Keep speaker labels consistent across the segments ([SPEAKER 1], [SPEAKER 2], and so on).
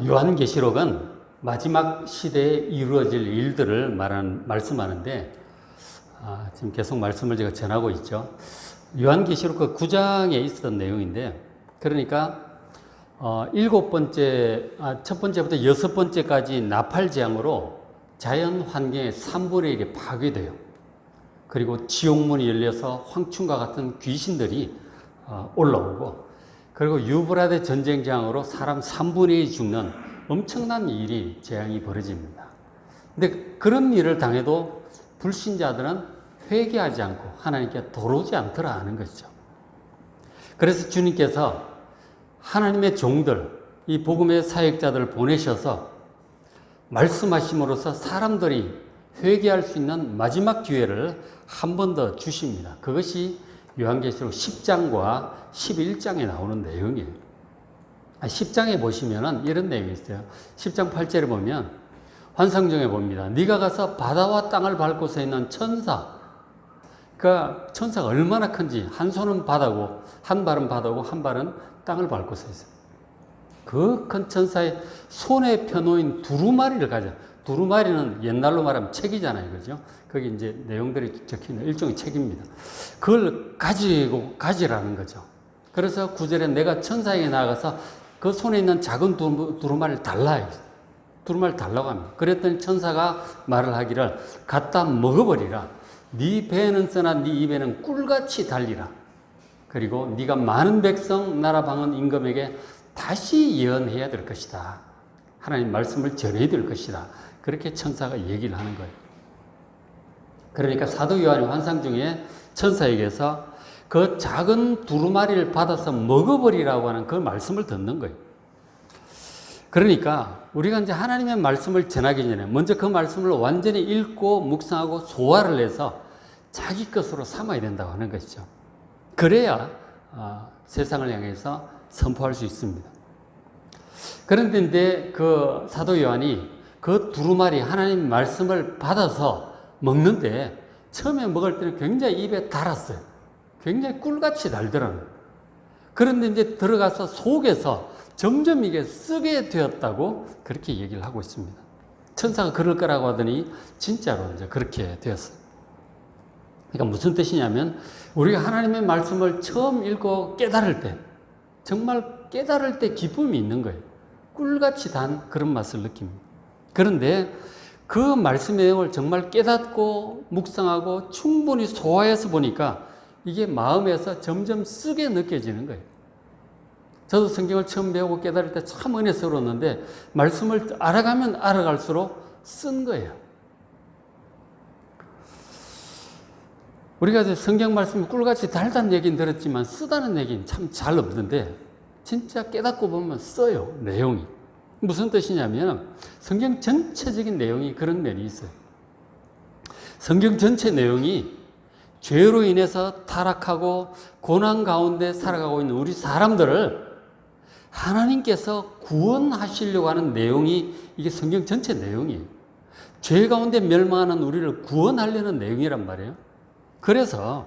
[SPEAKER 1] 요한계시록은 마지막 시대에 이루어질 일들을 말씀하는데, 지금 계속 말씀을 제가 전하고 있죠. 요한계시록 그 9장에 있었던 내용인데, 그러니까 첫 번째부터 여섯 번째까지 나팔재앙으로 자연 환경의 3분의 1이 파괴돼요. 그리고 지옥문이 열려서 황충과 같은 귀신들이 올라오고, 그리고 유브라데 전쟁장으로 사람 3분의 1이 죽는 엄청난 일이 재앙이 벌어집니다. 근데 그런 일을 당해도 불신자들은 회개하지 않고 하나님께 돌아오지 않더라 하는 것이죠. 그래서 주님께서 하나님의 종들, 이 복음의 사역자들을 보내셔서 말씀하심으로써 사람들이 회개할 수 있는 마지막 기회를 한 번 더 주십니다. 그것이 요한계시록 10장과 11장에 나오는 내용이에요. 10장에 보시면은 이런 내용이 있어요. 10장 8절에 보면 환상 중에 봅니다. 네가 가서 바다와 땅을 밟고 서 있는 천사, 그러니까 천사가 얼마나 큰지, 한 손은 바다고 한 발은 바다고 한 발은 땅을 밟고 서 있어요. 그 큰 천사의 손에 펴놓인 두루마리를 가져. 두루마리는 옛날로 말하면 책이잖아요. 그죠? 거기 이제 내용들이 적혀있는 일종의 책입니다. 그걸 가지라는 거죠. 그래서 9절에 내가 천사에게 나아가서 그 손에 있는 작은 두루마리를 달라. 두루마리를 달라고 합니다. 그랬더니 천사가 말을 하기를 갖다 먹어버리라. 네 배는 쓰나 네 입에는 꿀같이 달리라. 그리고 네가 많은 백성 나라 방언 임금에게 다시 예언해야 될 것이다. 하나님 말씀을 전해야 될 것이다. 그렇게 천사가 얘기를 하는 거예요. 그러니까 사도 요한의 환상 중에 천사에게서 그 작은 두루마리를 받아서 먹어버리라고 하는 그 말씀을 듣는 거예요. 그러니까 우리가 이제 하나님의 말씀을 전하기 전에 먼저 그 말씀을 완전히 읽고 묵상하고 소화를 해서 자기 것으로 삼아야 된다고 하는 것이죠. 그래야 세상을 향해서 선포할 수 있습니다. 그런데 그 사도 요한이 그 두루마리 하나님 말씀을 받아서 먹는데 처음에 먹을 때는 굉장히 입에 달았어요. 굉장히 꿀같이 달더라고요. 그런데 이제 들어가서 속에서 점점 이게 쓰게 되었다고 그렇게 얘기를 하고 있습니다. 천사가 그럴 거라고 하더니 진짜로 이제 그렇게 되었어요. 그러니까 무슨 뜻이냐면 우리가 하나님의 말씀을 처음 읽고 깨달을 때, 정말 깨달을 때 기쁨이 있는 거예요. 꿀같이 단 그런 맛을 느낍니다. 그런데 그 말씀의 내용을 정말 깨닫고 묵상하고 충분히 소화해서 보니까 이게 마음에서 점점 쓰게 느껴지는 거예요. 저도 성경을 처음 배우고 깨달을 때 참 은혜스러웠는데 말씀을 알아가면 알아갈수록 쓴 거예요. 우리가 성경 말씀이 꿀같이 달다는 얘기는 들었지만 쓰다는 얘기는 참 잘 없는데 진짜 깨닫고 보면 써요, 내용이. 무슨 뜻이냐면 성경 전체적인 내용이 그런 면이 있어요. 성경 전체 내용이 죄로 인해서 타락하고 고난 가운데 살아가고 있는 우리 사람들을 하나님께서 구원하시려고 하는 내용이 이게 성경 전체 내용이에요. 죄 가운데 멸망하는 우리를 구원하려는 내용이란 말이에요. 그래서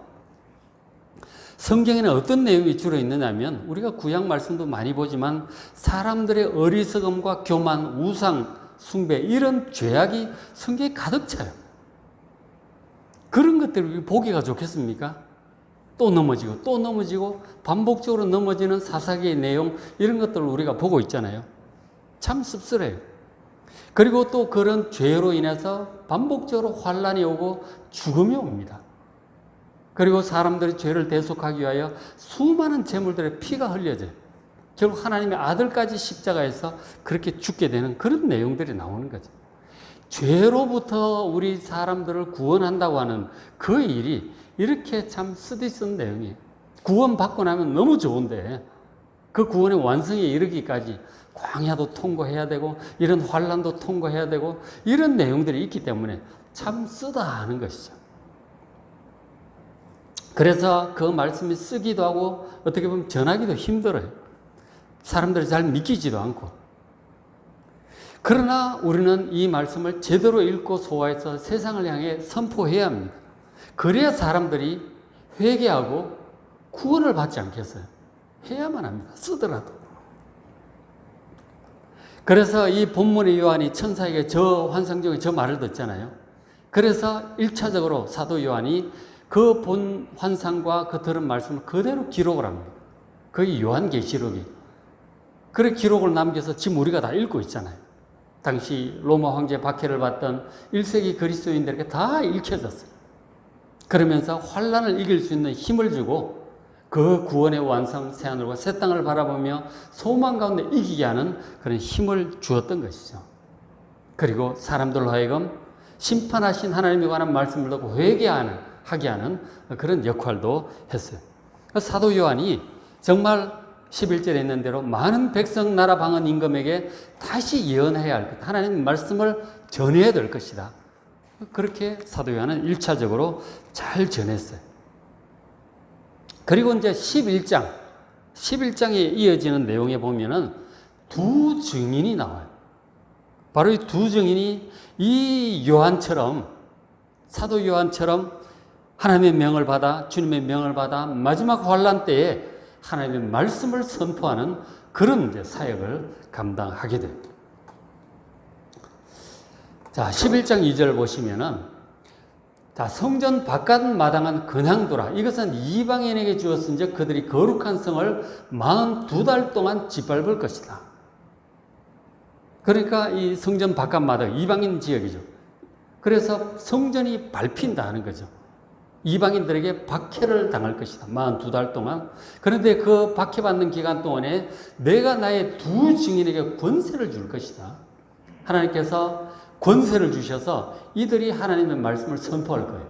[SPEAKER 1] 성경에는 어떤 내용이 주로 있느냐면 우리가 구약 말씀도 많이 보지만 사람들의 어리석음과 교만, 우상, 숭배 이런 죄악이 성경에 가득 차요. 그런 것들을 보기가 좋겠습니까? 또 넘어지고 또 넘어지고 반복적으로 넘어지는 사사기의 내용 이런 것들을 우리가 보고 있잖아요. 참 씁쓸해요. 그리고 또 그런 죄로 인해서 반복적으로 환란이 오고 죽음이 옵니다. 그리고 사람들이 죄를 대속하기 위하여 수많은 제물들의 피가 흘려져요. 결국 하나님의 아들까지 십자가에서 그렇게 죽게 되는 그런 내용들이 나오는 거죠. 죄로부터 우리 사람들을 구원한다고 하는 그 일이 이렇게 참 쓰디쓴 내용이에요. 구원받고 나면 너무 좋은데 그 구원의 완성에 이르기까지 광야도 통과해야 되고 이런 환란도 통과해야 되고 이런 내용들이 있기 때문에 참 쓰다 하는 것이죠. 그래서 그 말씀이 쓰기도 하고 어떻게 보면 전하기도 힘들어요. 사람들이 잘 믿기지도 않고. 그러나 우리는 이 말씀을 제대로 읽고 소화해서 세상을 향해 선포해야 합니다. 그래야 사람들이 회개하고 구원을 받지 않겠어요. 해야만 합니다. 쓰더라도. 그래서 이 본문의 요한이 천사에게 저 환상 중에 저 말을 듣잖아요. 그래서 1차적으로 사도 요한이 그 본 환상과 그 들은 말씀을 그대로 기록을 합니다. 그게 요한계시록이. 그래 기록을 남겨서 지금 우리가 다 읽고 있잖아요. 당시 로마 황제 박해를 받던 1세기 그리스도인들에게 다 읽혀졌어요. 그러면서 환란을 이길 수 있는 힘을 주고 그 구원의 완성 새하늘과 새 땅을 바라보며 소망 가운데 이기게 하는 그런 힘을 주었던 것이죠. 그리고 사람들로 하여금 심판하신 하나님에 관한 말씀을 듣고 회개하게 하는 그런 역할도 했어요. 사도 요한이 정말 11절에 있는 대로 많은 백성 나라 방언 임금에게 다시 예언해야 할 것, 하나님 말씀을 전해야 될 것이다. 그렇게 사도 요한은 1차적으로 잘 전했어요. 그리고 이제 11장에 이어지는 내용에 보면은 두 증인이 나와요. 바로 이 두 증인이 이 요한처럼, 사도 요한처럼 하나님의 명을 받아, 주님의 명을 받아 마지막 환란 때에 하나님의 말씀을 선포하는 그런 이제 사역을 감당하게 됩니다. 자, 11장 2절 보시면은, 자, 성전 바깥 마당은 그냥 둬라. 이것은 이방인에게 주었은즉 그들이 거룩한 성을 42달 동안 짓밟을 것이다. 그러니까 이 성전 바깥 마당, 이방인 지역이죠. 그래서 성전이 밟힌다 하는 거죠. 이방인들에게 박해를 당할 것이다. 42달 동안. 그런데 그 박해받는 기간 동안에 내가 나의 두 증인에게 권세를 줄 것이다. 하나님께서 권세를 주셔서 이들이 하나님의 말씀을 선포할 거예요.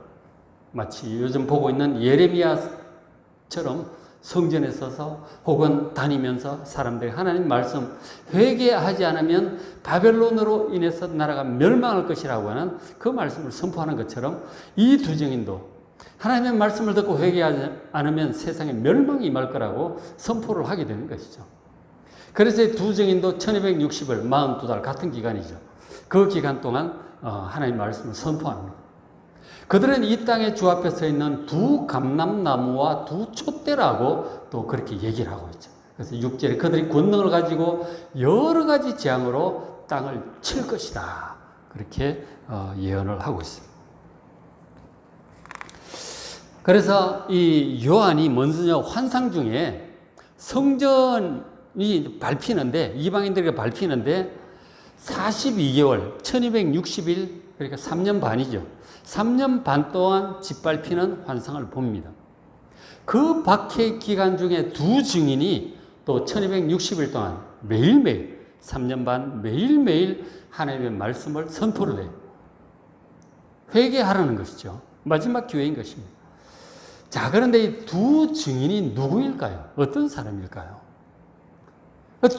[SPEAKER 1] 마치 요즘 보고 있는 예레미야처럼 성전에 서서 혹은 다니면서 사람들이 하나님 말씀 회개하지 않으면 바벨론으로 인해서 나라가 멸망할 것이라고 하는 그 말씀을 선포하는 것처럼 이 두 증인도 하나님의 말씀을 듣고 회개하지 않으면 세상에 멸망이 임할 거라고 선포를 하게 되는 것이죠. 그래서 이 두 증인도 1260을 42달 같은 기간이죠. 그 기간 동안 하나님의 말씀을 선포합니다. 그들은 이 땅의 주 앞에 서 있는 두 감람나무와 두 촛대라고 또 그렇게 얘기를 하고 있죠. 그래서 6절에 그들이 권능을 가지고 여러 가지 재앙으로 땅을 칠 것이다. 그렇게 예언을 하고 있습니다. 그래서 이 요한이 먼저 환상 중에 성전이 밟히는데, 이방인들에게 밟히는데 42개월, 1260일, 그러니까 3년 반이죠. 3년 반 동안 짓밟히는 환상을 봅니다. 그 박해 기간 중에 두 증인이 또 1260일 동안 매일매일, 3년 반 매일매일 하나님의 말씀을 선포를 해요. 회개하라는 것이죠. 마지막 기회인 것입니다. 자, 그런데 이 두 증인이 누구일까요? 어떤 사람일까요?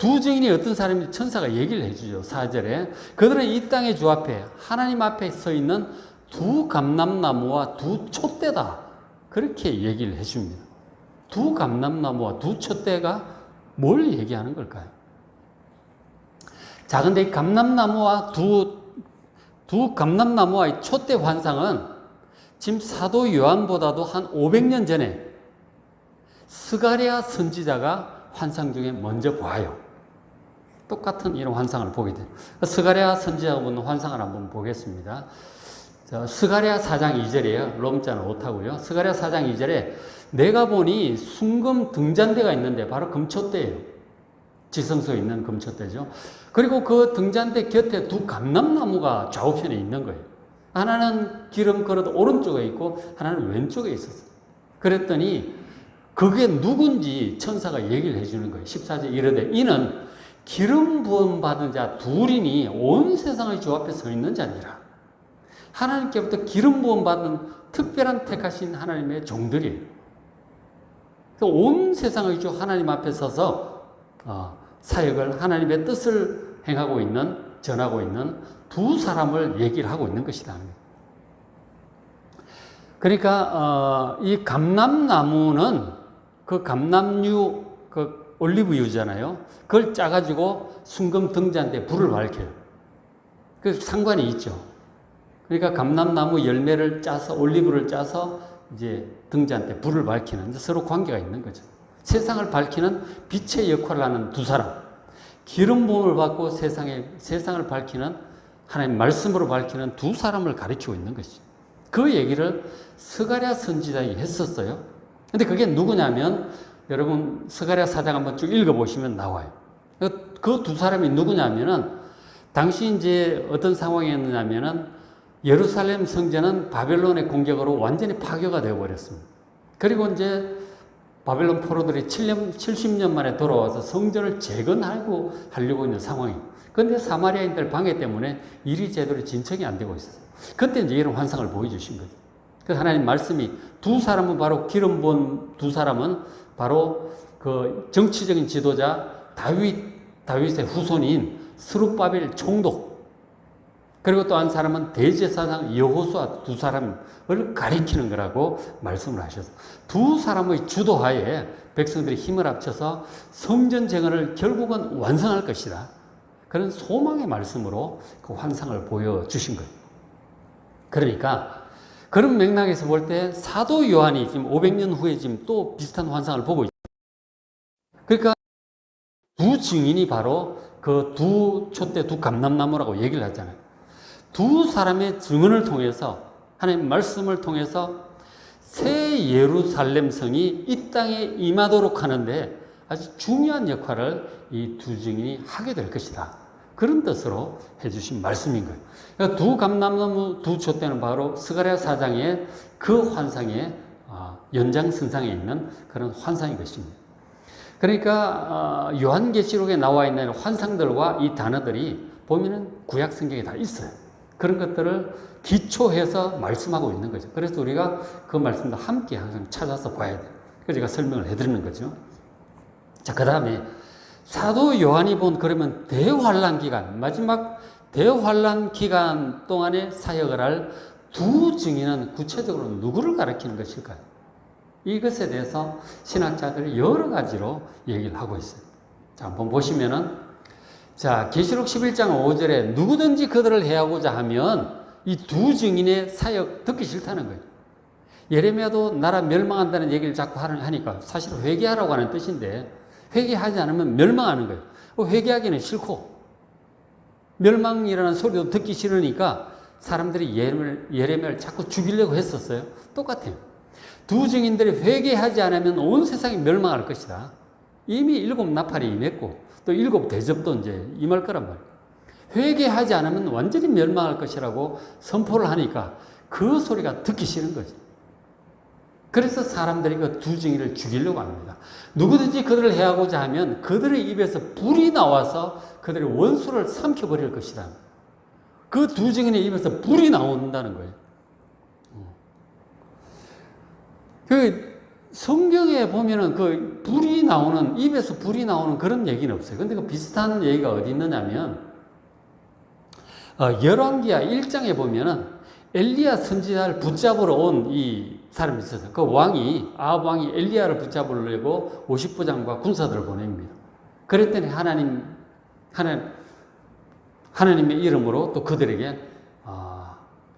[SPEAKER 1] 두 증인이 어떤 사람인지 천사가 얘기를 해주죠. 4절에 그들은 이 땅의 주 앞에 하나님 앞에 서 있는 두 감람나무와 두 촛대다. 그렇게 얘기를 해줍니다. 두 감람나무와 두 촛대가 뭘 얘기하는 걸까요? 자, 근데 이 감람나무와 두 감람나무와 이 촛대 환상은 지금 사도 요한보다도 한 500년 전에 스가랴 선지자가 환상 중에 먼저 봐요. 똑같은 이런 환상을 보게 돼요. 스가랴 선지자가 보는 환상을 한번 보겠습니다. 스가랴 4장 2절이에요. 롬자는 오타고요. 스가랴 4장 2절에 내가 보니 순금 등잔대가 있는데 바로 금촛대예요. 지성소에 있는 금촛대죠. 그리고 그 등잔대 곁에 두 감람나무가 좌우편에 있는 거예요. 하나는 기름 그릇 오른쪽에 있고 하나는 왼쪽에 있었어요. 그랬더니 그게 누군지 천사가 얘기를 해주는 거예요. 14절 이르되 이는 기름 부음 받은 자 둘이니 온 세상의 주 앞에 서 있는 자니라. 하나님께부터 기름 부음 받은 특별한 택하신 하나님의 종들이에요. 온 세상의 주 하나님 앞에 서서 사역을 하나님의 뜻을 행하고 있는, 전하고 있는 두 사람을 얘기를 하고 있는 것이다. 그러니까 이 감람나무는 그 감람류, 그 올리브유잖아요. 그걸 짜가지고 순금 등잔대에 불을 밝혀요. 그 상관이 있죠. 그러니까 감람나무 열매를 짜서, 올리브를 짜서 이제 등잔대에 불을 밝히는, 서로 관계가 있는 거죠. 세상을 밝히는 빛의 역할을 하는 두 사람. 기름 부음을 받고 세상을 밝히는 하나님 말씀으로 밝히는 두 사람을 가리키고 있는 것이죠. 그 얘기를 스가랴 선지자에게 했었어요. 근데 그게 누구냐면 여러분 스가랴 4장 한번 쭉 읽어보시면 나와요. 그 두 사람이 누구냐면은 당시 이제 어떤 상황이었느냐면은 예루살렘 성전은 바벨론의 공격으로 완전히 파괴가 되어버렸습니다. 그리고 이제 바벨론 포로들이 70년 만에 돌아와서 성전을 하려고 있는 상황이에요. 그런데 사마리아인들 방해 때문에 일이 제대로 진척이 안 되고 있었어요. 그때 이제 이런 환상을 보여주신 거죠. 그래서 하나님 말씀이 두 사람은 바로 기름 부은 두 사람은 바로 그 정치적인 지도자 다윗의 후손인 스룹바벨 총독, 그리고 또 한 사람은 대제사장 여호수아 두 사람을 가리키는 거라고 말씀을 하셔서 두 사람의 주도하에 백성들이 힘을 합쳐서 성전 재건을 결국은 완성할 것이다. 그런 소망의 말씀으로 그 환상을 보여주신 거예요. 그러니까 그런 맥락에서 볼 때 사도 요한이 지금 500년 후에 지금 또 비슷한 환상을 보고 있죠. 그러니까 두 증인이 바로 그 두 촛대 두 감람나무라고 얘기를 하잖아요. 두 사람의 증언을 통해서 하나님 말씀을 통해서 새 예루살렘 성이 이 땅에 임하도록 하는데 아주 중요한 역할을 이 두 증인이 하게 될 것이다. 그런 뜻으로 해주신 말씀인 거예요. 그러니까 두 감람나무 두 촛대는 바로 스가랴 4장의 그 환상의 연장선상에 있는 그런 환상인 것입니다. 그러니까 요한계시록에 나와 있는 환상들과 이 단어들이 보면은 구약 성경에 다 있어요. 그런 것들을 기초해서 말씀하고 있는 거죠. 그래서 우리가 그 말씀도 함께 항상 찾아서 봐야 돼요. 그래서 제가 설명을 해드리는 거죠. 자, 그 다음에 사도 요한이 본 그러면 대환란 기간, 마지막 대환란 기간 동안에 사역을 할 두 증인은 구체적으로 누구를 가리키는 것일까요? 이것에 대해서 신학자들이 여러 가지로 얘기를 하고 있어요. 자, 한번 보시면은, 자, 계시록 11장 5절에 누구든지 그들을 해하고자 하면 이 두 증인의 사역 듣기 싫다는 거예요. 예레미야도 나라 멸망한다는 얘기를 자꾸 하니까 사실 회개하라고 하는 뜻인데 회개하지 않으면 멸망하는 거예요. 회개하기는 싫고 멸망이라는 소리도 듣기 싫으니까 사람들이 예레미야를 자꾸 죽이려고 했었어요. 똑같아요. 두 증인들이 회개하지 않으면 온 세상이 멸망할 것이다. 이미 7 나팔이 임했고 또 7 대접도 이제 임할 거란 말이에요. 회개하지 않으면 완전히 멸망할 것이라고 선포를 하니까 그 소리가 듣기 싫은 거죠. 그래서 사람들이 그 두 증인을 죽이려고 합니다. 누구든지 그들을 해하고자 하면 그들의 입에서 불이 나와서 그들의 원수를 삼켜버릴 것이다. 그 두 증인의 입에서 불이 나온다는 거예요. 그 성경에 보면은 그 불이 나오는, 입에서 불이 나오는 그런 얘기는 없어요. 근데 그 비슷한 얘기가 어디 있느냐면, 열왕기하 1장에 보면은 엘리야 선지자를 붙잡으러 온 이 사람이 있어서 그 왕이, 아합 왕이 엘리야를 붙잡으려고 50부장과 군사들을 보냅니다. 그랬더니 하나님의 이름으로 또 그들에게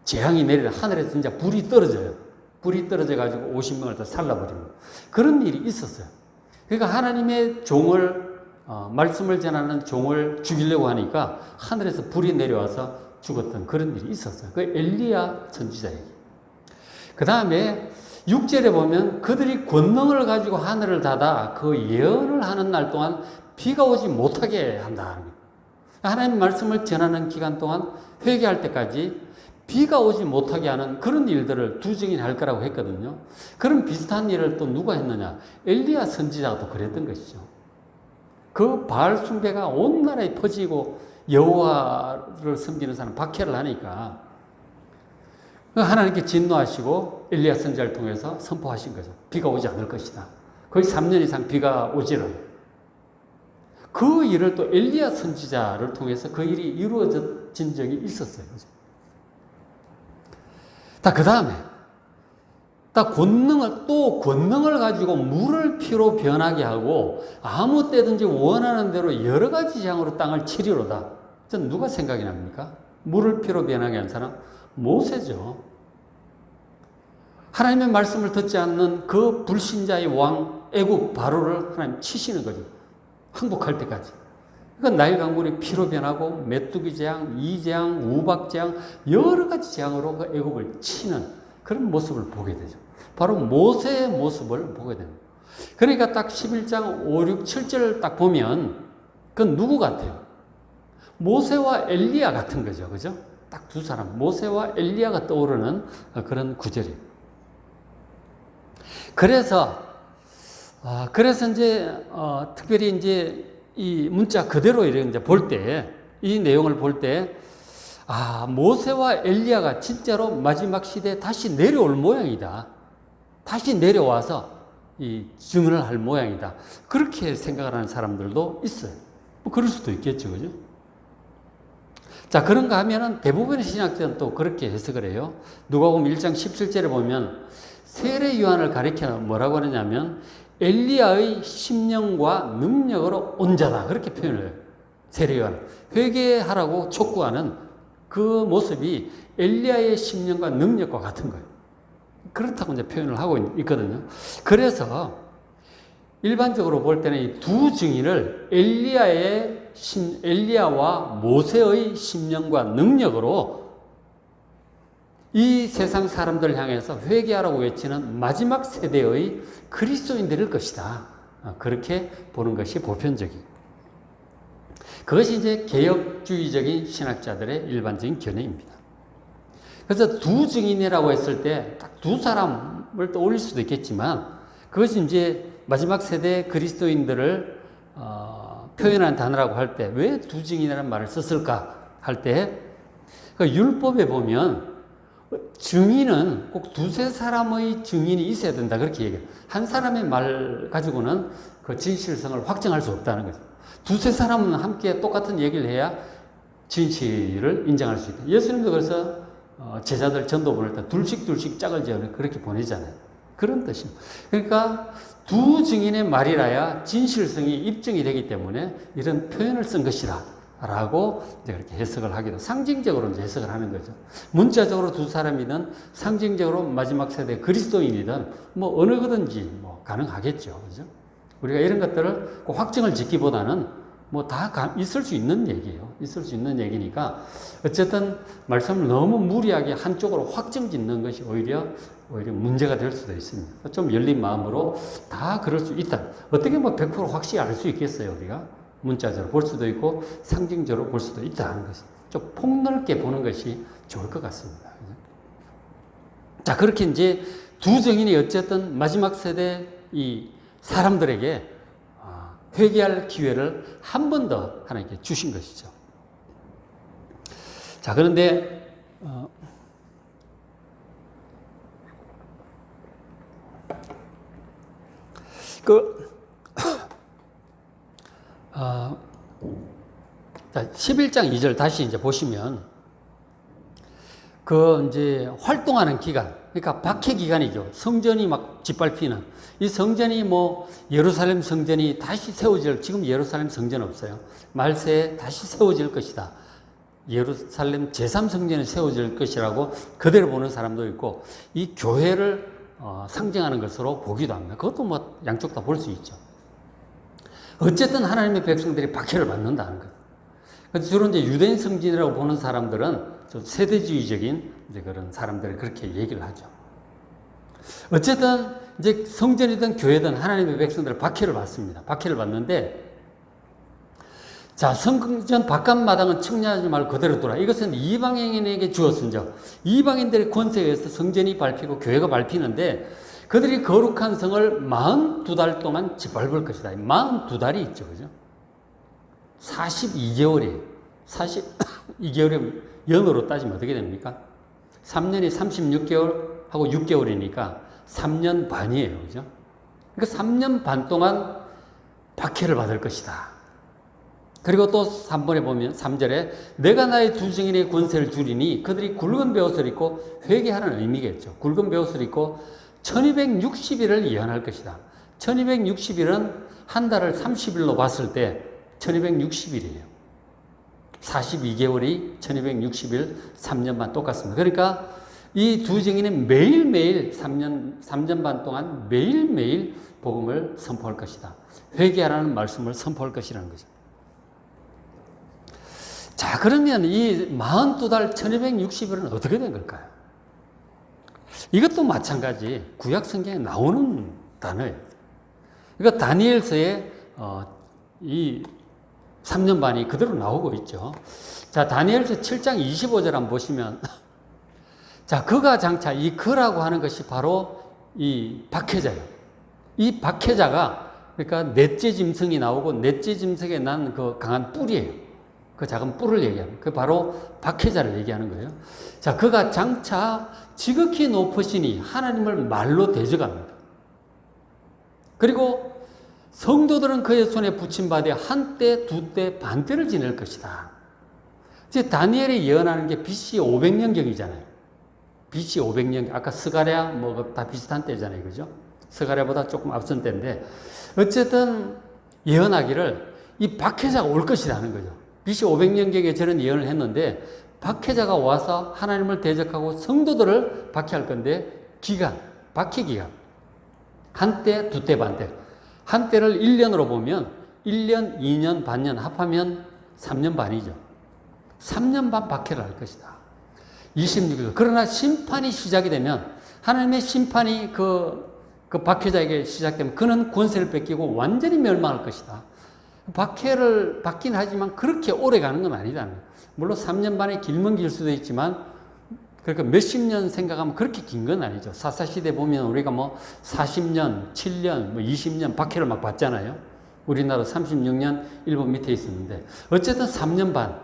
[SPEAKER 1] 재앙이 내리다 하늘에서 진짜 불이 떨어져요. 불이 떨어져가지고 50명을 다 살라버립니다. 그런 일이 있었어요. 그러니까 하나님의 종을, 말씀을 전하는 종을 죽이려고 하니까 하늘에서 불이 내려와서 죽었던 그런 일이 있었어요. 그 엘리야 선지자에게. 그 다음에 6절에 보면 그들이 권능을 가지고 하늘을 닫아 그 예언을 하는 날 동안 비가 오지 못하게 한다. 하나님 말씀을 전하는 기간 동안 회개할 때까지 비가 오지 못하게 하는 그런 일들을 두 증인이 할 거라고 했거든요. 그런 비슷한 일을 또 누가 했느냐? 엘리야 선지자가 또 그랬던 것이죠. 그 바알 숭배가 온 나라에 퍼지고 여호와를 섬기는 사람 박해를 하니까 하나님께 진노하시고 엘리야 선지자를 통해서 선포하신 거죠. 비가 오지 않을 것이다. 거의 3년 이상 비가 오지를 않아요. 그 일을 또 엘리야 선지자를 통해서 그 일이 이루어진 적이 있었어요. 그 다음에 권능을 가지고 물을 피로 변하게 하고 아무 때든지 원하는 대로 여러 가지 재앙으로 땅을 치리로다. 전 누가 생각이 납니까? 물을 피로 변하게 한 사람? 모세죠. 하나님의 말씀을 듣지 않는 그 불신자의 왕 애국 바로를 하나님 치시는 거죠. 항복할 때까지. 그러니까 나일 강물이 피로 변하고 메뚜기 재앙, 이재앙, 우박 재앙 여러 가지 재앙으로 그 애굽을 치는 그런 모습을 보게 되죠. 바로 모세의 모습을 보게 됩니다. 그러니까 딱 11장 5, 6, 7절을 딱 보면 그건 누구 같아요? 모세와 엘리야 같은 거죠. 그죠? 딱 두 사람, 모세와 엘리야가 떠오르는 그런 구절이에요. 그래서 이제, 특별히 이제 이 문자 그대로 이제 볼 때, 이 내용을 볼 때, 모세와 엘리야가 진짜로 마지막 시대에 다시 내려올 모양이다. 다시 내려와서 이 증언을 할 모양이다. 그렇게 생각을 하는 사람들도 있어요. 뭐 그럴 수도 있겠죠. 그죠? 자, 그런가 하면은 대부분의 신학자는 또 그렇게 해석을 해요. 누가복음 1장 17절에 보면 세례 요한을 가리켜 뭐라고 하느냐면 엘리야의 심령과 능력으로 온 자다. 그렇게 표현을 해요. 세례 요한. 회개하라고 촉구하는 그 모습이 엘리야의 심령과 능력과 같은 거예요. 그렇다고 이제 표현을 하고 있거든요. 그래서 일반적으로 볼 때는 이 두 증인을 엘리야와 모세의 심령과 능력으로 이 세상 사람들을 향해서 회개하라고 외치는 마지막 세대의 그리스도인들일 것이다. 그렇게 보는 것이 보편적이고, 그것이 이제 개혁주의적인 신학자들의 일반적인 견해입니다. 그래서 두 증인이라고 했을 때 딱 두 사람을 떠올릴 수도 있겠지만, 그것이 이제 마지막 세대 그리스도인들을 표현한 단어라고 할 때 왜 두 증인이라는 말을 썼을까 할 때, 그 율법에 보면 증인은 꼭 두세 사람의 증인이 있어야 된다 그렇게 얘기해요. 한 사람의 말 가지고는 그 진실성을 확정할 수 없다는 거죠. 두세 사람은 함께 똑같은 얘기를 해야 진실을 인정할 수 있다. 예수님도 그래서 제자들 전도 보낼 때 둘씩 짝을 지어 그렇게 보내잖아요. 그런 뜻입니다. 그러니까 두 증인의 말이라야 진실성이 입증이 되기 때문에 이런 표현을 쓴 것이다 라고 이제 그렇게 해석을 하기도, 상징적으로 이제 해석을 하는 거죠. 문자적으로 두 사람이든 상징적으로 마지막 세대 그리스도인이든 뭐 어느 거든지 뭐 가능하겠죠. 그죠? 우리가 이런 것들을 꼭 확증을 짓기보다는 뭐 다 있을 수 있는 얘기예요. 있을 수 있는 얘기니까 어쨌든 말씀을 너무 무리하게 한쪽으로 확증 짓는 것이 오히려 문제가 될 수도 있습니다. 좀 열린 마음으로 다 그럴 수 있다. 어떻게 뭐 100% 확실히 알 수 있겠어요, 우리가? 문자적으로 볼 수도 있고 상징적으로 볼 수도 있다는 것이 좀 폭넓게 보는 것이 좋을 것 같습니다. 자, 그렇게 이제 두 증인이 어쨌든 마지막 세대 이 사람들에게 회개할 기회를 한 번 더 하나님께 주신 것이죠. 자, 그런데 자, 11장 2절 다시 이제 보시면 이제 활동하는 기간, 그러니까 박해 기간이죠. 성전이 막 짓밟히는, 이 성전이 뭐 예루살렘 성전이 다시 세워질, 지금 예루살렘 성전 없어요. 말세에 다시 세워질 것이다. 예루살렘 제3성전이 세워질 것이라고 그대로 보는 사람도 있고, 이 교회를 상징하는 것으로 보기도 합니다. 그것도 뭐 양쪽 다 볼 수 있죠. 어쨌든 하나님의 백성들이 박해를 받는다는 것. 그래서 주로 이제 유대인 성전이라고 보는 사람들은 좀 세대주의적인 이제 그런 사람들이 그렇게 얘기를 하죠. 어쨌든 이제 성전이든 교회든 하나님의 백성들은 박해를 받습니다. 박해를 받는데, 자, 성전 바깥마당은 청량하지 말고 그대로 두라. 이것은 이방인에게 주었은 적. 이방인들의 권세에 의해서 성전이 밟히고 교회가 밟히는데, 그들이 거룩한 성을 42달 동안 짓밟을 것이다. 42달이 있죠. 그죠? 42개월이에요. 42개월이면 연으로 따지면 어떻게 됩니까? 3년이 36개월 하고 6개월이니까 3년 반이에요. 그죠? 그러니까 3년 반 동안 박해를 받을 것이다. 그리고 또 3번에 보면 3절에 내가 나의 두 증인의 권세를 주리니 그들이 굵은 베옷을 입고 회개하는 의미겠죠. 굵은 베옷을 입고 1260일을 예언할 것이다. 1260일은 한 달을 30일로 봤을 때 1260일이에요. 42개월이 1260일, 3년 반 똑같습니다. 그러니까 이 두 증인은 매일매일 3년 반 동안 매일매일 복음을 선포할 것이다. 회개하라는 말씀을 선포할 것이라는 거죠. 자, 그러면 이 42달 1260일은 어떻게 된 걸까요? 이것도 마찬가지 구약 성경에 나오는 단어예요. 그러니까 다니엘서에 이 3년 반이 그대로 나오고 있죠. 자, 다니엘서 7장 25절 한번 보시면 자, 그가 장차 이 그라고 하는 것이 바로 이 박해자예요. 이 박해자가 그러니까 넷째 짐승이 나오고 넷째 짐승에 난 그 강한 뿔이에요. 그 작은 뿔을 얘기합니다. 그 바로 박해자를 얘기하는 거예요. 자, 그가 장차 지극히 높으시니 하나님을 말로 대적합니다. 그리고 성도들은 그의 손에 붙임받아 한때, 두때, 반때를 지낼 것이다. 이제 다니엘이 예언하는 게 BC 500년경이잖아요. BC 500년, 아까 스가랴 뭐 다 비슷한 때잖아요. 그죠? 스가랴보다 조금 앞선 때인데 어쨌든 예언하기를 이 박해자가 올 것이라는 거죠. BC 500년경에 저런 예언을 했는데 박해자가 와서 하나님을 대적하고 성도들을 박해할 건데 기간, 박해 기간. 한때, 두때, 반때. 한때를 1년으로 보면 1년, 2년, 반년 합하면 3년 반이죠. 3년 반 박해를 할 것이다. 26일. 그러나 심판이 시작이 되면 하나님의 심판이 그 박해자에게 시작되면 그는 권세를 뺏기고 완전히 멸망할 것이다. 박해를 받긴 하지만 그렇게 오래 가는 건 아니다. 물론 3년 반이 길면 길 수도 있지만 그러니까 몇십 년 생각하면 그렇게 긴 건 아니죠. 사사시대 보면 우리가 뭐 40년, 7년, 뭐 20년 박해를 막 받잖아요. 우리나라 36년 일본 밑에 있었는데 어쨌든 3년 반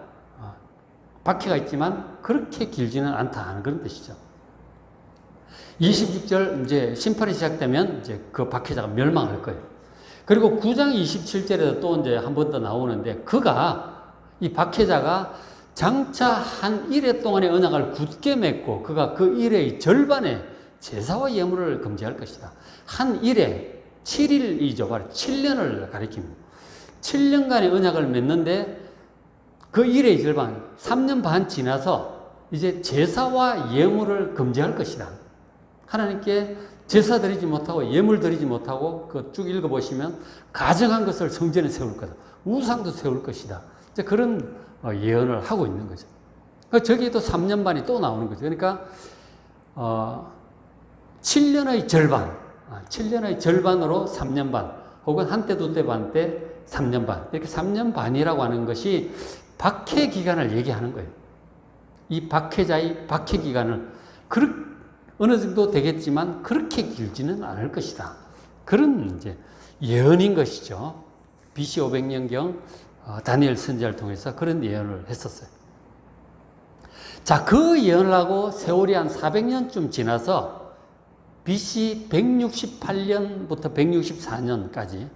[SPEAKER 1] 박해가 있지만 그렇게 길지는 않다는 그런 뜻이죠. 26절 이제 심판이 시작되면 이제 그 박해자가 멸망할 거예요. 그리고 9장 27절에도 또 이제 한 번 더 나오는데 이 박해자가 장차 한 일해 동안의 언약을 굳게 맺고 그가 그 일의 절반의 제사와 예물을 금지할 것이다. 한 일해 7일이죠. 바로 7년을 가리킵니다. 7년간의 언약을 맺는데 그 일의 절반 3년 반 지나서 이제 제사와 예물을 금지할 것이다. 하나님께 제사 드리지 못하고 예물 드리지 못하고 그 쭉 읽어보시면 가정한 것을 성전에 세울 거다. 우상도 세울 것이다. 이제 그런 예언을 하고 있는 거죠. 저기도 3년 반이 또 나오는 거죠. 그러니까 7년의 절반, 7년의 절반으로 3년 반, 혹은 한때, 두때, 반때, 3년 반. 이렇게 3년 반이라고 하는 것이 박해 기간을 얘기하는 거예요. 이 박해자의 박해 기간을 어느 정도 되겠지만 그렇게 길지는 않을 것이다. 그런 이제 예언인 것이죠. BC 500년경 다니엘 선지자를 통해서 그런 예언을 했었어요. 자, 그 예언을 하고 세월이 한 400년쯤 지나서 BC 168년부터 164년까지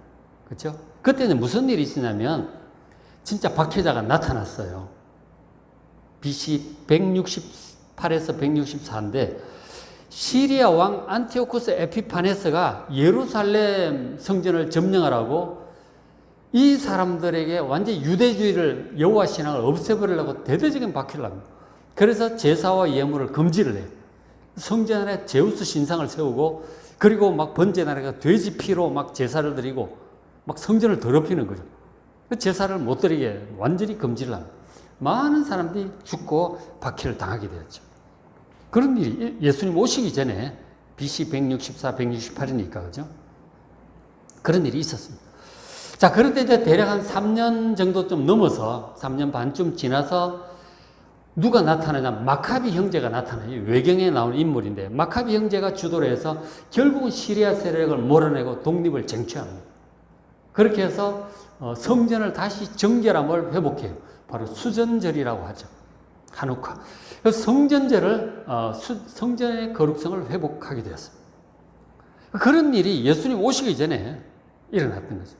[SPEAKER 1] 그렇죠? 그때는 무슨 일이 있었냐면 진짜 박해자가 나타났어요. BC 168에서 164인데 시리아 왕 안티오쿠스 에피파네스가 예루살렘 성전을 점령하라고 이 사람들에게 완전히 유대주의를 여호와 신앙을 없애버리려고 대대적인 박해를 합니다. 그래서 제사와 예물을 금지를 해요. 성전 안에 제우스 신상을 세우고 그리고 막 번제나라가 돼지 피로 막 제사를 드리고 막 성전을 더럽히는 거죠. 제사를 못 드리게 완전히 금지를 합니다. 많은 사람들이 죽고 박해를 당하게 되었죠. 그런 일이 예수님 오시기 전에 BC 164, 168이니까 그죠? 그런 일이 있었습니다. 자, 그런데 이제 대략 한 3년 정도 좀 넘어서 3년 반쯤 지나서 누가 나타나냐? 마카비 형제가 나타나요. 외경에 나오는 인물인데 마카비 형제가 주도를 해서 결국은 시리아 세력을 몰아내고 독립을 쟁취합니다. 그렇게 해서 성전을 다시 정결함을 회복해요. 바로 수전절이라고 하죠. 한우카. 성전절을 성전의 거룩성을 회복하게 되었습니다. 그런 일이 예수님 오시기 전에 일어났던 거죠.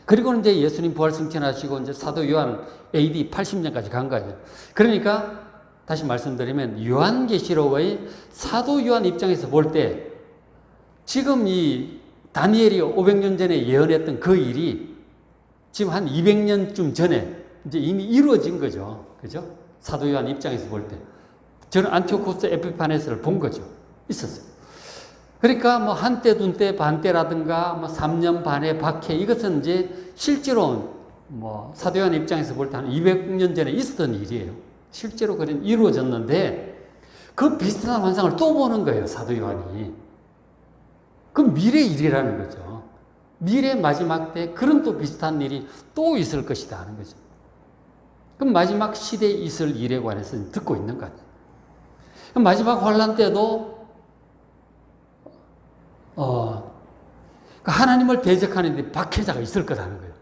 [SPEAKER 1] 그리고는 이제 예수님 부활 승천하시고 이제 사도 요한 AD 80년까지 간 거예요. 그러니까 다시 말씀드리면 요한계시록의 사도 요한 입장에서 볼 때 지금 이 다니엘이 500년 전에 예언했던 그 일이 지금 한 200년쯤 전에 이제 이미 이루어진 거죠. 그죠? 사도 요한 입장에서 볼 때. 저는 안티오코스 에피파네스를 본 거죠. 있었어요. 그러니까 뭐 한때, 둔때, 반때라든가 뭐 3년 반의 박해 이것은 이제 실제로 뭐 사도 요한 입장에서 볼 때 한 200년 전에 있었던 일이에요. 실제로 그런 이루어졌는데 그 비슷한 환상을 또 보는 거예요, 사도 요한이. 그 미래 일이라는 거죠. 미래 마지막 때 그런 또 비슷한 일이 또 있을 것이다 하는 거죠. 그럼 마지막 시대에 있을 일에 관해서 듣고 있는 것 같아요. 그럼 마지막 환란 때도 하나님을 대적하는 박해자가 있을 거라는 거예요.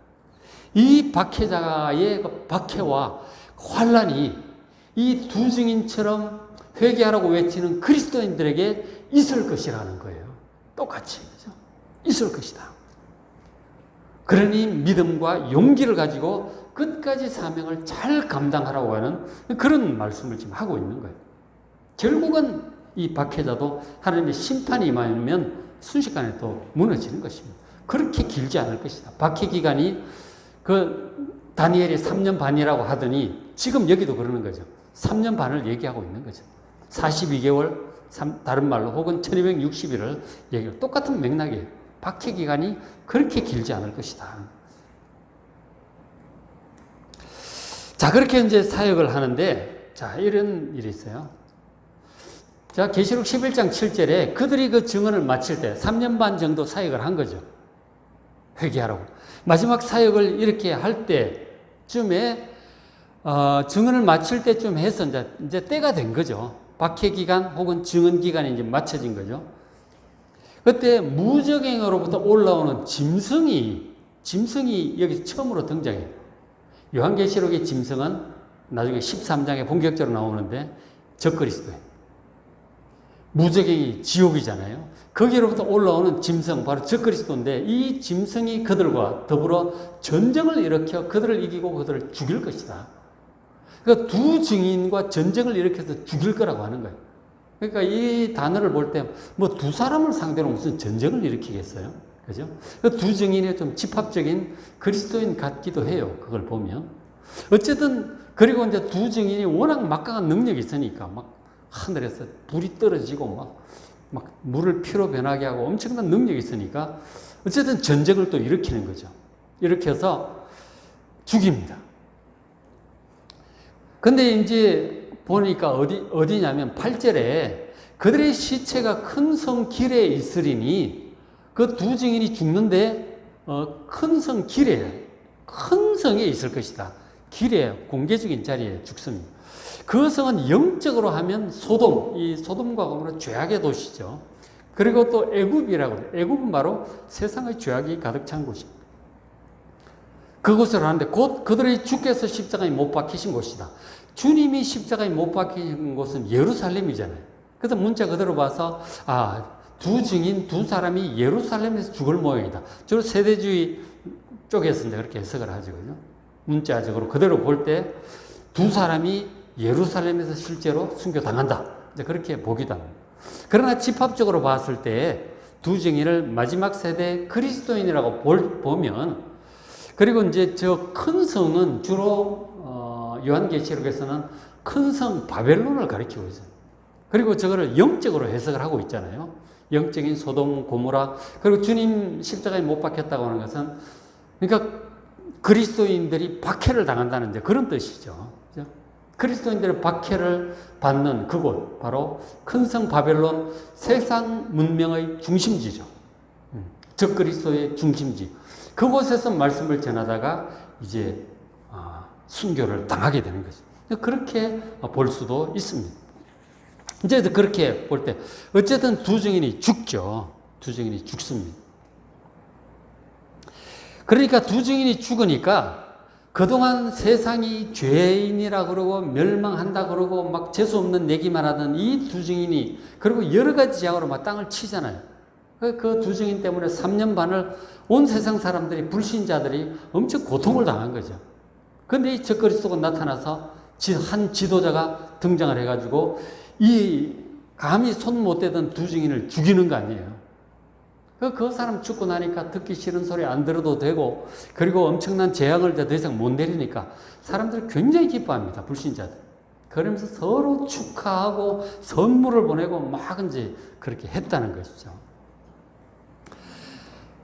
[SPEAKER 1] 이 박해자의 그 박해와 환란이 이 두 증인처럼 회개하라고 외치는 그리스도인들에게 있을 것이라는 거예요. 똑같이. 그렇죠? 있을 것이다. 그러니 믿음과 용기를 가지고 끝까지 사명을 잘 감당하라고 하는 그런 말씀을 지금 하고 있는 거예요. 결국은 이 박해자도 하나님의 심판이 임하면 순식간에 또 무너지는 것입니다. 그렇게 길지 않을 것이다. 박해 기간이 그 다니엘이 3년 반이라고 하더니 지금 여기도 그러는 거죠. 3년 반을 얘기하고 있는 거죠. 42개월, 다른 말로 혹은 1260일을 얘기하고 똑같은 맥락이에요. 박해 기간이 그렇게 길지 않을 것이다. 자, 그렇게 이제 사역을 하는데, 자, 이런 일이 있어요. 자, 계시록 11장 7절에 그들이 그 증언을 마칠 때 3년 반 정도 사역을 한 거죠. 회개하라고. 마지막 사역을 이렇게 할 때쯤에, 증언을 마칠 때쯤 해서 이제 때가 된 거죠. 박해 기간 혹은 증언 기간이 이제 맞춰진 거죠. 그때 무적행으로부터 올라오는 짐승이 여기서 처음으로 등장해요. 요한계시록의 짐승은 나중에 13장에 본격적으로 나오는데 적그리스도예요. 무적행이 지옥이잖아요. 거기로부터 올라오는 짐승, 바로 적그리스도인데 이 짐승이 그들과 더불어 전쟁을 일으켜 그들을 이기고 그들을 죽일 것이다. 그러니까 두 증인과 전쟁을 일으켜서 죽일 거라고 하는 거예요. 그러니까 이 단어를 볼 때 뭐 두 사람을 상대로 무슨 전쟁을 일으키겠어요? 그죠? 그 두 증인의 좀 집합적인 그리스도인 같기도 해요. 그걸 보면. 어쨌든, 그리고 이제 두 증인이 워낙 막강한 능력이 있으니까 막 하늘에서 불이 떨어지고 막 물을 피로 변하게 하고 엄청난 능력이 있으니까 어쨌든 전쟁을 또 일으키는 거죠. 일으켜서 죽입니다. 근데 이제 보니까 어디냐면 8절에 그들의 시체가 큰 성 길에 있으리니 그 두 증인이 죽는데 큰 성 길에, 큰 성에 있을 것이다. 길에, 공개적인 자리에 죽습니다. 그 성은 영적으로 하면 이 소돔과 고모라 죄악의 도시죠. 그리고 또 애굽이라고 해요. 애굽은 바로 세상의 죄악이 가득 찬 곳입니다. 그곳을 하는데 곧 그들의 주께서 십자가에 못 박히신 곳이다. 주님이 십자가에 못 박히신 곳은 예루살렘이잖아요. 그래서 문자 그대로 봐서 두 증인 두 사람이 예루살렘에서 죽을 모양이다. 주로 세대주의 쪽에서 이제 그렇게 해석을 하죠. 그죠? 문자적으로 그대로 볼 때 두 사람이 예루살렘에서 실제로 순교당한다. 이제 그렇게 보기도 합니다. 그러나 집합적으로 봤을 때 두 증인을 마지막 세대 그리스도인이라고 보면, 그리고 이제 저 큰 성은 주로 요한계시록에서는 큰 성 바벨론을 가리키고 있어요. 그리고 저거를 영적으로 해석을 하고 있잖아요. 영적인 소돔, 고모라. 그리고 주님 십자가에 못 박혔다고 하는 것은, 그러니까 그리스도인들이 박해를 당한다는 이제 그런 뜻이죠. 그죠? 그리스도인들의 박해를 받는 그곳, 바로 큰 성 바벨론, 세상 문명의 중심지죠. 적그리스도의 중심지. 그곳에서 말씀을 전하다가 이제 순교를 당하게 되는 거죠. 그렇게 볼 수도 있습니다. 이제 그렇게 볼 때 어쨌든 두 증인이 죽죠. 두 증인이 죽습니다. 그러니까 두 증인이 죽으니까 그동안 세상이 죄인이라 그러고 멸망한다 그러고 막 재수 없는 얘기만 하던 이 두 증인이, 그리고 여러 가지 제약으로 막 땅을 치잖아요. 그 두 증인 때문에 3년 반을 온 세상 사람들이, 불신자들이 엄청 고통을 당한 거죠. 근데 이 적그리스도가 나타나서 한 지도자가 등장을 해가지고 이 감히 손 못 대던 두 증인을 죽이는 거 아니에요. 그 사람 죽고 나니까 듣기 싫은 소리 안 들어도 되고, 그리고 엄청난 재앙을 더 이상 못 내리니까 사람들이 굉장히 기뻐합니다. 불신자들. 그러면서 서로 축하하고 선물을 보내고 막 이제 그렇게 했다는 것이죠.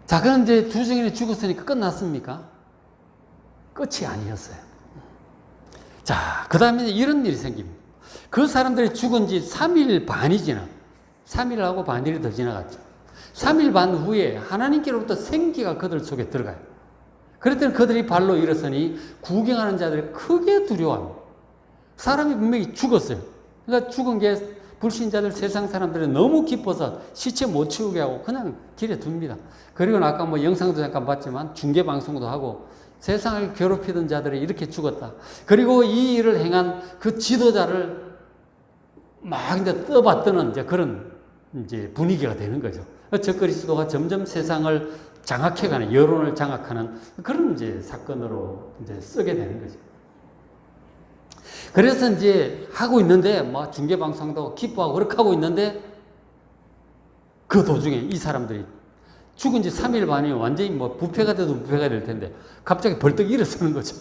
[SPEAKER 1] 자, 그럼 이제 두 증인이 죽었으니까 끝났습니까? 끝이 아니었어요. 자, 그 다음에 이런 일이 생깁니다. 그 사람들이 죽은 지 3일 반이 지나, 3일하고 반일이 더 지나갔죠. 3일 반 후에 하나님께로부터 생기가 그들 속에 들어가요. 그랬더니 그들이 발로 일어서니 구경하는 자들이 크게 두려워합니다. 사람이 분명히 죽었어요. 그러니까 죽은 게 불신자들, 세상 사람들이 너무 기뻐서 시체 못 치우게 하고 그냥 길에 둡니다. 그리고 아까 뭐 영상도 잠깐 봤지만 중계방송도 하고 세상을 괴롭히던 자들이 이렇게 죽었다. 그리고 이 일을 행한 그 지도자를 막 이제 떠받드는 이제 그런 이제 분위기가 되는 거죠. 적그리스도가 점점 세상을 장악해가는, 여론을 장악하는 그런 이제 사건으로 이제 쓰게 되는 거죠. 그래서 이제 하고 있는데, 뭐 중계방송도 기뻐하고 그렇게 하고 있는데, 그 도중에 이 사람들이 죽은 지 3일 반이면 완전히 뭐 부패가 돼도 부패가 될 텐데, 갑자기 벌떡 일어서는 거죠.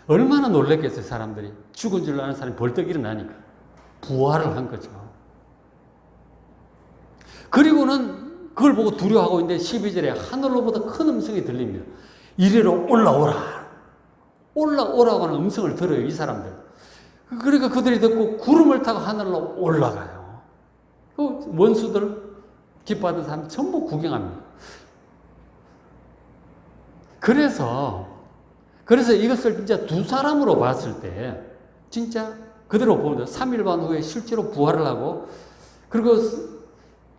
[SPEAKER 1] 얼마나 놀랬겠어요, 사람들이. 죽은 줄 아는 사람이 벌떡 일어나니까. 부활을 한 거죠. 그리고는 그걸 보고 두려워하고 있는데 12절에 하늘로부터 큰 음성이 들립니다. 이리로 올라오라. 올라오라고 하는 음성을 들어요, 이 사람들. 그러니까 그들이 듣고 구름을 타고 하늘로 올라가요. 그 원수들, 기뻐하던 사람 전부 구경합니다. 그래서 이것을 진짜 두 사람으로 봤을 때, 진짜 그대로 보면 3일 반 후에 실제로 부활을 하고, 그리고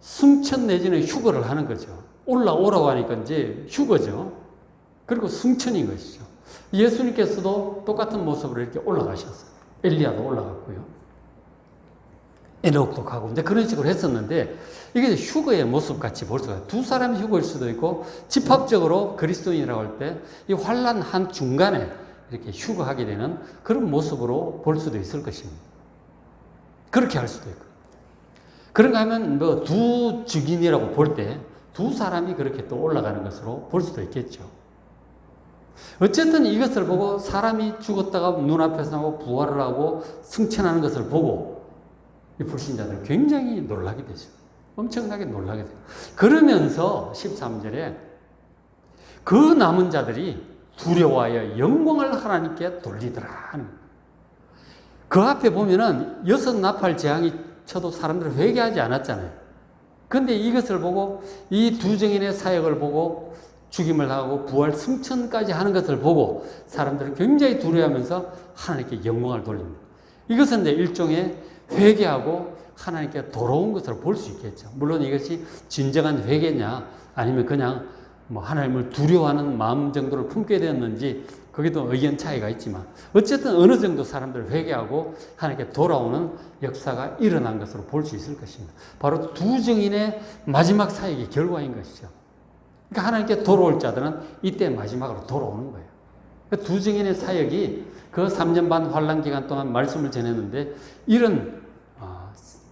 [SPEAKER 1] 승천 내지는 휴거를 하는 거죠. 올라오라고 하니까 이제 휴거죠. 그리고 승천인 것이죠. 예수님께서도 똑같은 모습으로 이렇게 올라가셨어요. 엘리야도 올라갔고요. 에녹도 가고 이제 그런 식으로 했었는데 이게 휴거의 모습 같이 볼 수가 있어요. 두 사람이 휴거일 수도 있고 집합적으로 그리스도인이라고 할 때 이 환난 한 중간에 이렇게 휴거하게 되는 그런 모습으로 볼 수도 있을 것입니다. 그렇게 할 수도 있고. 그런가 하면 뭐 두 증인이라고 볼 때 두 사람이 그렇게 또 올라가는 것으로 볼 수도 있겠죠. 어쨌든 이것을 보고 사람이 죽었다가 눈앞에서 나오고 부활을 하고 승천하는 것을 보고 이 불신자들은 굉장히 놀라게 되죠. 엄청나게 놀라게 돼요. 그러면서 13절에 그 남은 자들이 두려워하여 영광을 하나님께 돌리더라 하는 거예요. 그 앞에 보면은 6 나팔 재앙이 쳐도 사람들은 회개하지 않았잖아요. 그런데 이것을 보고 이 두 증인의 사역을 보고 죽임을 하고 부활 승천까지 하는 것을 보고 사람들은 굉장히 두려워하면서 하나님께 영광을 돌립니다. 이것은 이제 일종의 회개하고 하나님께 돌아온 것으로 볼 수 있겠죠. 물론 이것이 진정한 회개냐 아니면 그냥 뭐 하나님을 두려워하는 마음 정도를 품게 되었는지 거기도 의견 차이가 있지만 어쨌든 어느 정도 사람들을 회개하고 하나님께 돌아오는 역사가 일어난 것으로 볼 수 있을 것입니다. 바로 두 증인의 마지막 사역의 결과인 것이죠. 그러니까 하나님께 돌아올 자들은 이때 마지막으로 돌아오는 거예요. 그러니까 두 증인의 사역이 그 3년 반 환란 기간 동안 말씀을 전했는데 이런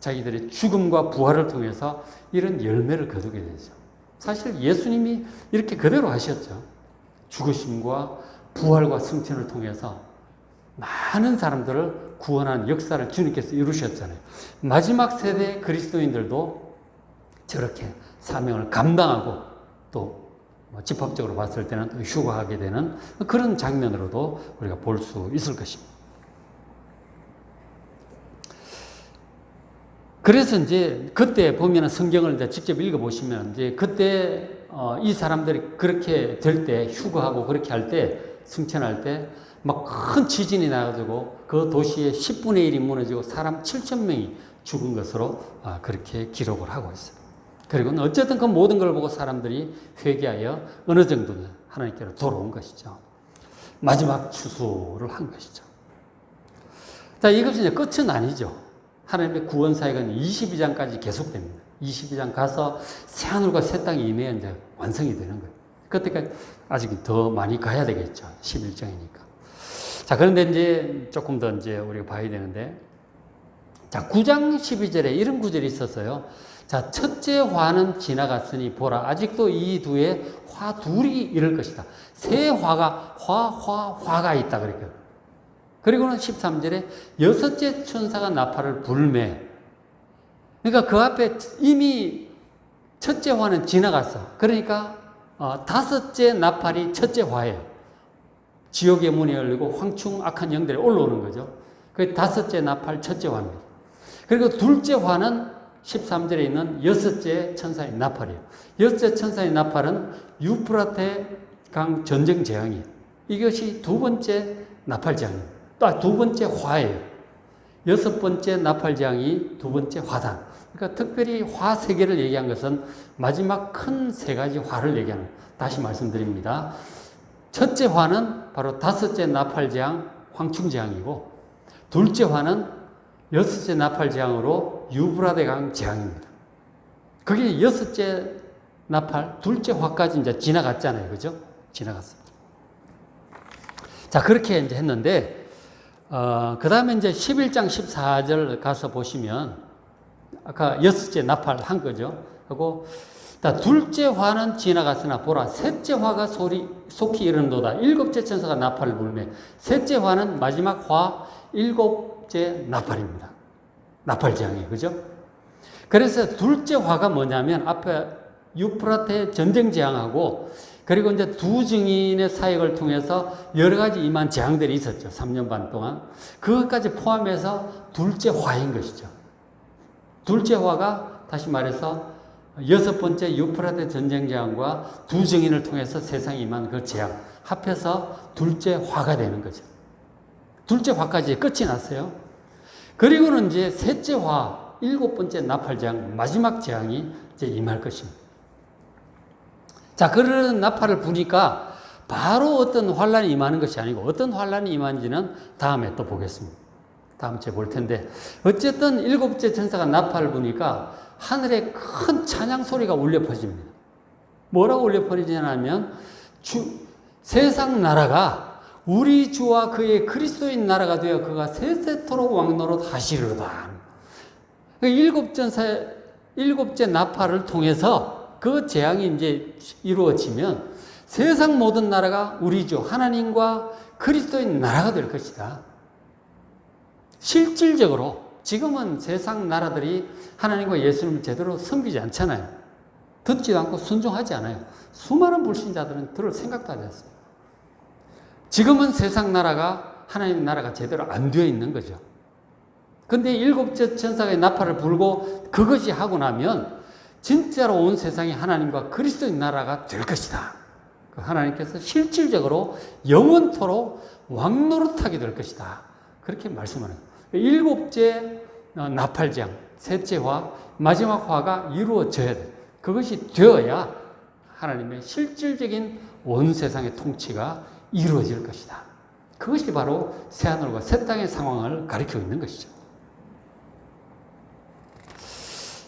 [SPEAKER 1] 자기들의 죽음과 부활을 통해서 이런 열매를 거두게 되죠. 사실 예수님이 이렇게 그대로 하셨죠. 죽으심과 부활과 승천을 통해서 많은 사람들을 구원하는 역사를 주님께서 이루셨잖아요. 마지막 세대 그리스도인들도 저렇게 사명을 감당하고 또 집합적으로 봤을 때는 또 휴거하게 되는 그런 장면으로도 우리가 볼 수 있을 것입니다. 그래서 이제 그때 보면 성경을 이제 직접 읽어보시면 이제 그때 이 사람들이 그렇게 될 때 휴거하고 그렇게 할 때 승천할 때 막 큰 지진이 나가지고 그 도시의 10분의 1이 무너지고 사람 7,000명이 죽은 것으로 그렇게 기록을 하고 있어요. 그리고 어쨌든 그 모든 걸 보고 사람들이 회개하여 어느 정도는 하나님께로 돌아온 것이죠. 마지막 추수를 한 것이죠. 자, 이것이 이제 끝은 아니죠. 하나님의 구원 사역은 22장까지 계속됩니다. 22장 가서 새하늘과 새 땅이 임해야 이제 완성이 되는 거예요. 그때까지 아직 더 많이 가야 되겠죠. 11장이니까. 자, 그런데 이제 조금 더 이제 우리가 봐야 되는데, 자, 9장 12절에 이런 구절이 있었어요. 자, 첫째 화는 지나갔으니 보라, 아직도 이 두에 화 둘이 이를 것이다. 새 화가, 화가 있다. 그랬거든요. 그리고는 13절에 여섯째 천사가 나팔을 불매. 그러니까 그 앞에 이미 첫째 화는 지나갔어. 그러니까 다섯째 나팔이 첫째 화예요. 지옥의 문이 열리고 황충 악한 영들이 올라오는 거죠. 그 다섯째 나팔, 첫째 화입니다. 그리고 둘째 화는 13절에 있는 여섯째 천사의 나팔이에요. 여섯째 천사의 나팔은 유프라테 강 전쟁 재앙이에요. 이것이 두 번째 나팔 재앙이에요. 또 두 번째 화예요. 여섯 번째 나팔 재앙이 두 번째 화다. 그러니까 특별히 화 세 개를 얘기한 것은 마지막 큰 세 가지 화를 얘기하는 거예요. 다시 말씀드립니다. 첫째 화는 바로 다섯째 나팔 재앙, 황충 재앙이고, 둘째 화는 여섯째 나팔 재앙으로 유브라데 강 재앙입니다. 그게 여섯째 나팔, 둘째 화까지 이제 지나갔잖아요. 그죠? 지나갔습니다. 자, 그렇게 이제 했는데, 그 다음에 이제 11장 14절 가서 보시면, 아까 여섯째 나팔 한 거죠. 하고, 둘째 화는 지나갔으나 보라, 셋째 화가 속히 이르는도다. 일곱째 천사가 나팔을 불매. 셋째 화는 마지막 화, 일곱째 나팔입니다. 나팔 재앙이에요. 그죠? 그래서 둘째 화가 뭐냐면, 앞에 유프라테 전쟁 재앙하고, 그리고 이제 두 증인의 사역을 통해서 여러 가지 임한 재앙들이 있었죠. 3년 반 동안. 그것까지 포함해서 둘째 화인 것이죠. 둘째 화가 다시 말해서 여섯 번째 유프라테 전쟁 재앙과 두 증인을 통해서 세상에 임한 그 재앙 합해서 둘째 화가 되는 거죠. 둘째 화까지 끝이 났어요. 그리고는 이제 셋째 화, 일곱 번째 나팔 재앙, 마지막 재앙이 이제 임할 것입니다. 자, 그런 나팔을 부니까 바로 어떤 환란이 임하는 것이 아니고 어떤 환란이 임한지는 다음에 또 보겠습니다. 다음 주에 볼 텐데, 어쨌든 일곱째 천사가 나팔을 부니까 하늘에 큰 찬양 소리가 울려 퍼집니다. 뭐라고 울려 퍼지냐면, 세상 나라가 우리 주와 그의 그리스도인 나라가 되어 그가 세세토록 왕노릇 하시리로다. 일곱째 나팔을 통해서 그 재앙이 이제 이루어지면 세상 모든 나라가 우리 주 하나님과 그리스도인 나라가 될 것이다. 실질적으로 지금은 세상 나라들이 하나님과 예수님을 제대로 섬기지 않잖아요. 듣지도 않고 순종하지 않아요. 수많은 불신자들은 들을 생각도 안 했어요. 지금은 세상 나라가 하나님 나라가 제대로 안 되어 있는 거죠. 근데 일곱째 천사가 나팔을 불고 그것이 하고 나면 진짜로 온 세상이 하나님과 그리스도의 나라가 될 것이다. 하나님께서 실질적으로 영원토록 왕노릇하게 될 것이다. 그렇게 말씀하는 거예요. 일곱째 나팔장, 셋째 화, 마지막 화가 이루어져야 돼. 그것이 되어야 하나님의 실질적인 온 세상의 통치가 이루어질 것이다. 그것이 바로 새하늘과 새 땅의 상황을 가리키고 있는 것이죠.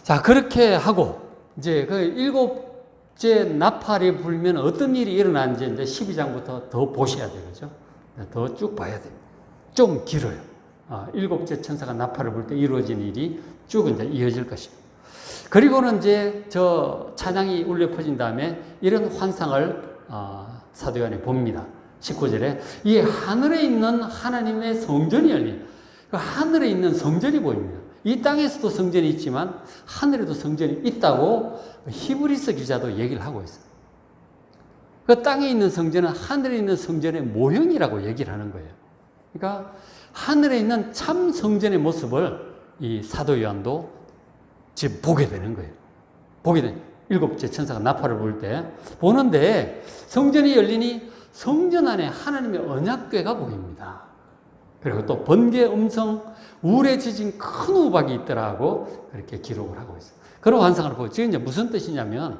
[SPEAKER 1] 자, 그렇게 하고 이제 그 일곱째 나팔이 불면 어떤 일이 일어나는지 이제 12장부터 더 보셔야 되겠죠. 더 쭉 봐야 돼요. 좀 길어요. 일곱째 천사가 나팔을 불 때 이루어진 일이 쭉 이제 이어질 것입니다. 그리고는 이제 저 찬양이 울려 퍼진 다음에 이런 환상을 사도 요한이 봅니다. 19절에 이 하늘에 있는 하나님의 성전이 열려요. 그 하늘에 있는 성전이 보입니다. 이 땅에서도 성전이 있지만 하늘에도 성전이 있다고 히브리서 기자도 얘기를 하고 있어요. 그 땅에 있는 성전은 하늘에 있는 성전의 모형이라고 얘기를 하는 거예요. 그러니까 하늘에 있는 참 성전의 모습을 이 사도 요한도 지금 보게 되는 거예요. 보게 돼. 일곱째 천사가 나팔을 불 때 보는데 성전이 열리니 성전 안에 하나님의 언약궤가 보입니다. 그리고 또 번개 음성, 우울해지진 큰 우박이 있더라고 그렇게 기록을 하고 있어요. 그런 환상을 보고 지금 이제 무슨 뜻이냐면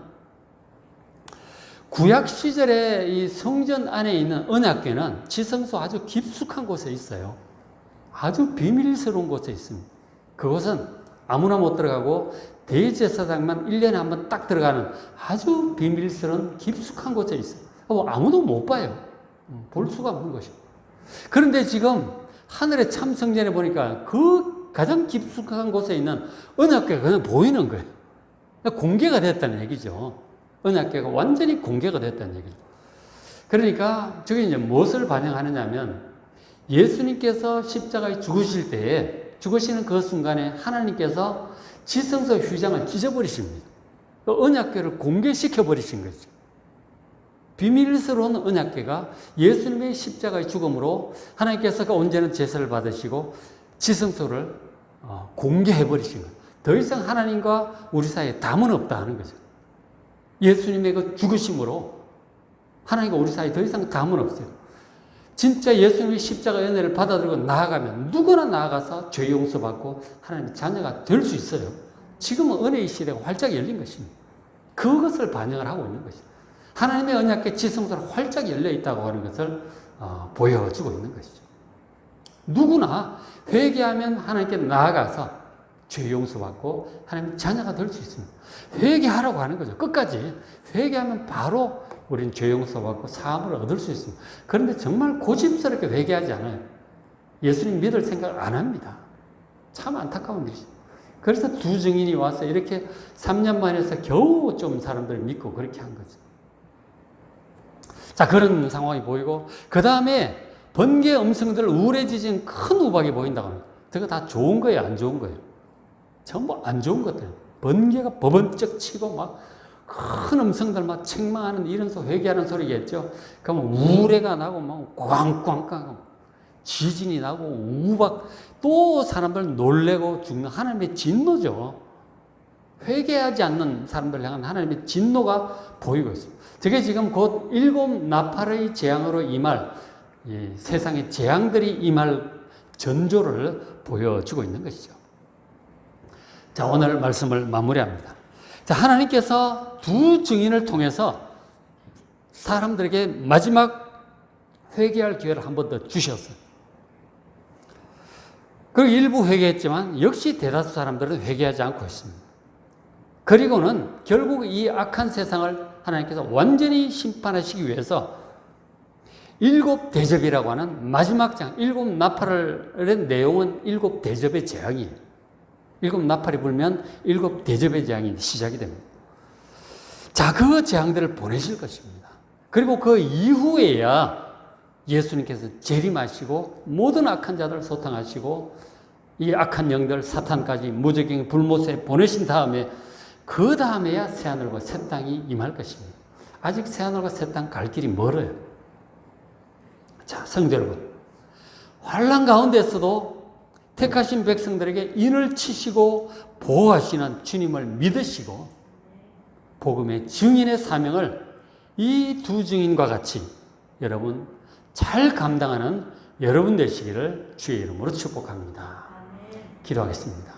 [SPEAKER 1] 구약 시절에 이 성전 안에 있는 언약궤는 지성소 아주 깊숙한 곳에 있어요. 아주 비밀스러운 곳에 있습니다. 그곳은 아무나 못 들어가고 대제사장만 1년에 한 번 딱 들어가는 아주 비밀스러운 깊숙한 곳에 있어요. 아무도 못 봐요. 볼 수가 없는 것이고. 그런데 지금 하늘의 참 성전에 보니까 그 가장 깊숙한 곳에 있는 언약궤가 그냥 보이는 거예요. 공개가 됐다는 얘기죠. 언약궤가 완전히 공개가 됐다는 얘기죠. 그러니까 저게 이제 무엇을 반영하느냐면 예수님께서 십자가에 죽으실 때에 죽으시는 그 순간에 하나님께서 지성소 휘장을 찢어버리십니다. 언약궤를 공개시켜 버리신 거죠. 비밀스러운 언약궤가 예수님의 십자가의 죽음으로 하나님께서 그 온전한 제사를 받으시고 지성소를 공개해 버리신 거예요. 더 이상 하나님과 우리 사이에 담은 없다 하는 거죠. 예수님의 그 죽으심으로 하나님과 우리 사이에 더 이상 담은 없어요. 진짜 예수님의 십자가 은혜를 받아들이고 나아가면 누구나 나아가서 죄 용서받고 하나님의 자녀가 될 수 있어요. 지금은 은혜의 시대가 활짝 열린 것입니다. 그것을 반영을 하고 있는 것이죠. 하나님의 언약궤 지성소가 활짝 열려 있다고 하는 것을 보여주고 있는 것이죠. 누구나 회개하면 하나님께 나아가서 죄 용서받고 하나님의 자녀가 될 수 있습니다. 회개하라고 하는 거죠. 끝까지 회개하면 바로 우리는 죄 용서받고 사함을 얻을 수 있습니다. 그런데 정말 고집스럽게 회개하지 않아요. 예수님 믿을 생각을 안 합니다. 참 안타까운 일이죠. 그래서 두 증인이 와서 이렇게 3년 만에서 겨우 좀 사람들을 믿고 그렇게 한 거죠. 자, 그런 상황이 보이고, 그 다음에 번개 음성들 우울해지진 큰 우박이 보인다고 합니다. 그거 다 좋은 거예요, 안 좋은 거예요? 전부 안 좋은 것들. 번개가 버번쩍 치고 막 큰 음성들 막 책망하는 이런 회개하는 소리겠죠. 그러면 우레가 나고 막 꽝꽝꽝 지진이 나고 우박 또 사람들 놀래고 죽는 하나님의 진노죠. 회개하지 않는 사람들 향한 하나님의 진노가 보이고 있습니다. 저게 지금 곧 7 나팔의 재앙으로 임할 세상의 재앙들이 임할 전조를 보여주고 있는 것이죠. 자, 오늘 말씀을 마무리합니다. 자, 하나님께서 두 증인을 통해서 사람들에게 마지막 회개할 기회를 한 번 더 주셨어요. 그리고 일부 회개했지만 역시 대다수 사람들은 회개하지 않고 있습니다. 그리고는 결국 이 악한 세상을 하나님께서 완전히 심판하시기 위해서 7 대접이라고 하는 마지막 장, 7 나팔의 내용은 7 대접의 재앙이에요. 7 나팔이 불면 7 대접의 재앙이 시작이 됩니다. 자, 그 재앙들을 보내실 것입니다. 그리고 그 이후에야 예수님께서 재림하시고 모든 악한 자들을 소탕하시고 이 악한 영들 사탄까지 무적행 불못에 보내신 다음에 그 다음에야 새하늘과 새 땅이 임할 것입니다. 아직 새하늘과 새 땅 갈 길이 멀어요. 자, 성도 여러분, 환난 가운데서도 택하신 백성들에게 인을 치시고 보호하시는 주님을 믿으시고 복음의 증인의 사명을 이 두 증인과 같이 여러분 잘 감당하는 여러분 되시기를 주의 이름으로 축복합니다. 기도하겠습니다.